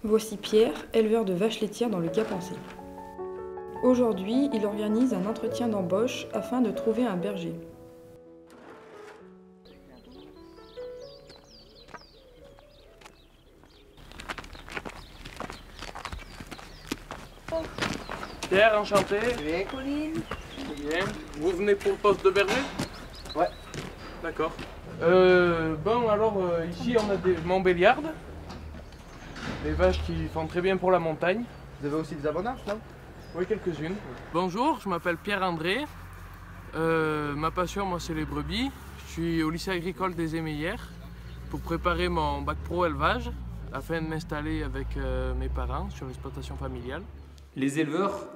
Voici Pierre, éleveur de vaches laitières dans le Gap-en-Sée. Aujourd'hui, il organise un entretien d'embauche afin de trouver un berger. Pierre, enchanté. Bien, Colline. Bien. Vous venez pour le poste de berger? Ouais. D'accord. Bon, alors ici on a des Montbéliardes, des vaches qui font très bien pour la montagne. Vous avez aussi des abondances, non? Oui, quelques-unes. Bonjour, je m'appelle Pierre-André. Ma passion, moi, c'est les brebis. Je suis au lycée agricole des Émeillères pour préparer mon bac pro élevage afin de m'installer avec mes parents sur l'exploitation familiale. Les éleveurs,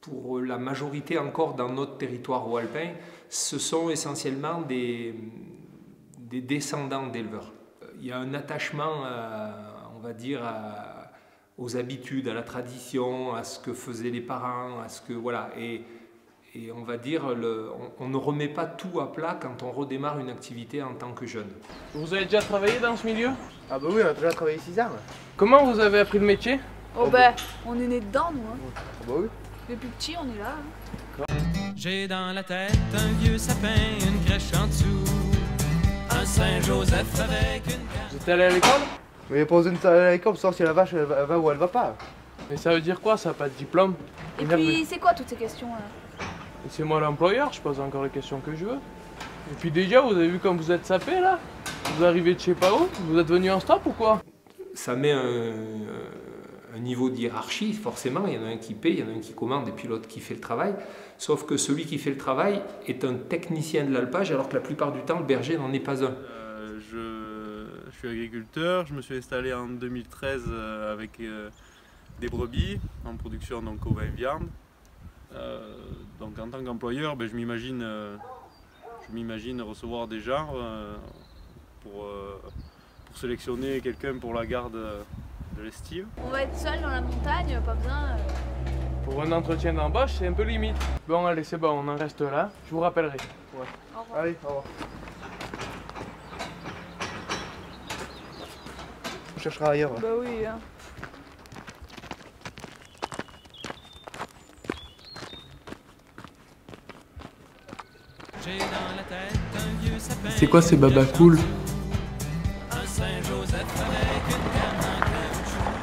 pour la majorité encore dans notre territoire haut-alpin, ce sont essentiellement des descendants d'éleveurs. Il y a un attachement, on va dire, aux habitudes, à la tradition, à ce que faisaient les parents, à ce que voilà. Et on va dire, on ne remet pas tout à plat quand on redémarre une activité en tant que jeune. Vous avez déjà travaillé dans ce milieu? Ah bah oui, on a déjà travaillé 6 ans. Comment vous avez appris le métier? Oh ben, on est né dedans, nous. Hein. Ah bah oui. Depuis petit, on est là. Hein. J'ai dans la tête un vieux sapin, une crèche en dessous, un Saint-Joseph avec une Vous êtes allé à l'école? Mais il n'y a pas besoin d'aller à l'école pour savoir si la vache elle va ou elle va pas. Mais ça veut dire quoi, ça? Pas de diplôme? Et puis, c'est quoi toutes ces questions là? C'est moi l'employeur, je pose encore les questions que je veux. Et puis déjà, vous avez vu comme vous êtes sapé là? Vous arrivez de je sais pas où? Vous êtes venu en stop ou quoi? Ça met un niveau de hiérarchie, forcément, il y en a un qui paie, il y en a un qui commande et puis l'autre qui fait le travail. Sauf que celui qui fait le travail est un technicien de l'alpage, alors que la plupart du temps, le berger n'en est pas un. Je suis agriculteur, je me suis installé en 2013 avec des brebis en production donc au vin et viande. Donc en tant qu'employeur, ben, je m'imagine recevoir des gens pour sélectionner quelqu'un pour la garde de l'estive. On va être seul dans la montagne, pas besoin. Pour un entretien d'embauche, c'est un peu limite. Bon, allez, c'est bon, on en reste là. Je vous rappellerai. Ouais. Au revoir. Allez, au revoir. On cherchera ailleurs. Bah oui. Hein. J'ai dans la tête un vieux sapin. C'est quoi ces babas cool? Un Saint-Joseph avec une canne en caoutchouc.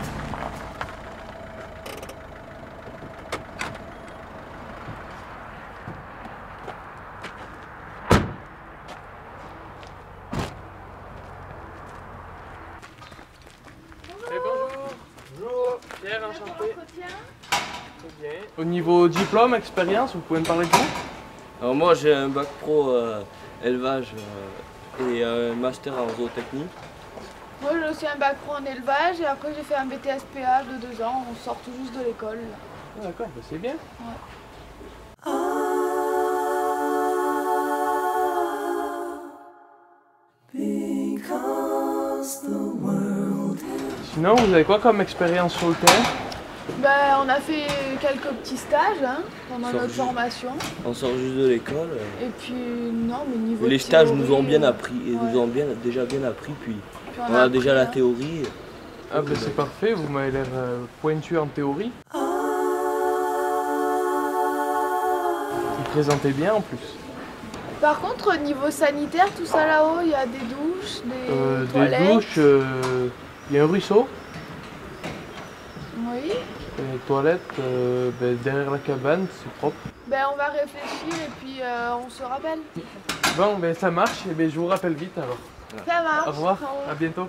Eh, bonjour. Bonjour. Pierre, enchanté. Très bien. Au niveau diplôme, expérience, vous pouvez me parler de vous? Alors moi j'ai un bac pro élevage et un master en zootechnie. Moi j'ai aussi un bac pro en élevage et après j'ai fait un BTS-PA de 2 ans. On sort tout juste de l'école. Ah, d'accord, bah, c'est bien. Sinon, vous avez quoi comme expérience sur le terrain? Ben, on a fait quelques petits stages hein, pendant notre formation. On sort juste de l'école. Et puis non, mais niveau Les stages nous ont théorie, bien appris et ouais. nous ont déjà bien appris puis Puis on a déjà la appris, hein. théorie. Ah bah c'est parfait, vous m'avez l'air pointu en théorie. Vous présentez bien en plus. Par contre, au niveau sanitaire, tout ça là-haut, il y a des douches, des toilettes. Des douches, il y a un ruisseau. Oui. Et les toilettes, derrière la cabane, c'est propre. Ben, on va réfléchir et puis on se rappelle. Bon, ben ça marche, et ben je vous rappelle vite alors. Ça marche. Au revoir, à bientôt.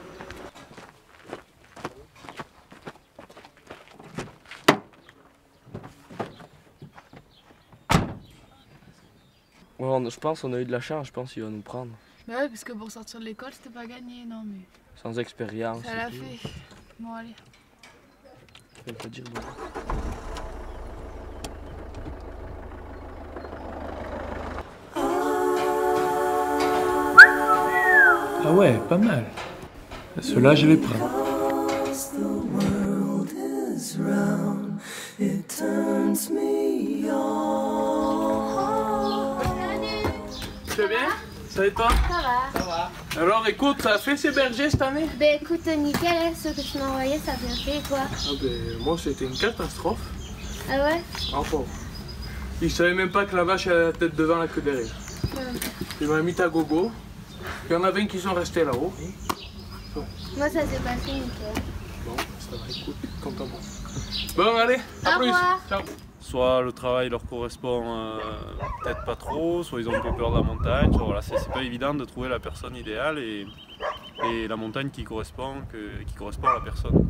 Ouais, je pense qu'on a eu de la chance, je pense qu'il va nous prendre. Mais ouais, parce que pour sortir de l'école, c'était pas gagné, non mais. Sans expérience. Ça l'a fait. Bon, allez. Je vais pas dire bon. Ah ouais, pas mal. Ceux-là, je les prends. Tu vas bien? Ça va et toi? Ça va. Ça va. Alors écoute, t'as fait ces bergers cette année? Ben écoute, nickel, hein, ce que tu m'as envoyé, ça a bien fait, et toi? Ah ben moi c'était une catastrophe. Ah ouais? Ah bon. Il savait même pas que la vache a la tête devant la queue derrière. Il m'a mis ta gogo. Il y en a 20 qui sont restés là-haut. Moi ça s'est passé nickel. Bon, ça va, écoute, content. Bon allez, à Au plus. revoir. Ciao. Soit le travail leur correspond peut-être pas trop, soit ils ont un peu peur de la montagne. Soit, voilà, c'est pas évident de trouver la personne idéale et la montagne qui correspond à la personne.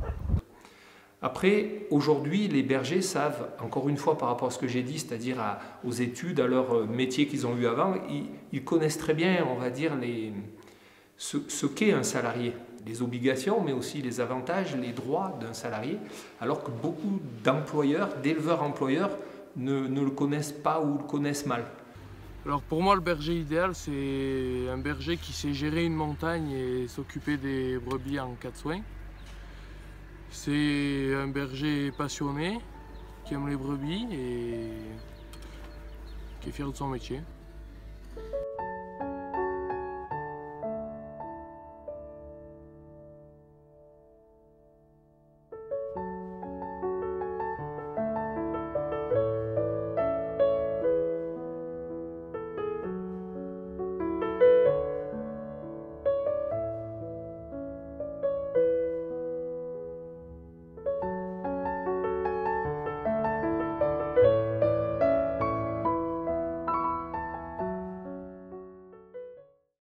Après, aujourd'hui, les bergers savent, encore une fois par rapport à ce que j'ai dit, c'est-à-dire aux études, à leur métier qu'ils ont eu avant, ils connaissent très bien, on va dire, ce qu'est un salarié, les obligations, mais aussi les avantages, les droits d'un salarié, alors que beaucoup d'employeurs, d'éleveurs-employeurs, ne le connaissent pas ou le connaissent mal. Alors pour moi, le berger idéal, c'est un berger qui sait gérer une montagne et s'occuper des brebis en cas de soins. C'est un berger passionné, qui aime les brebis et qui est fier de son métier.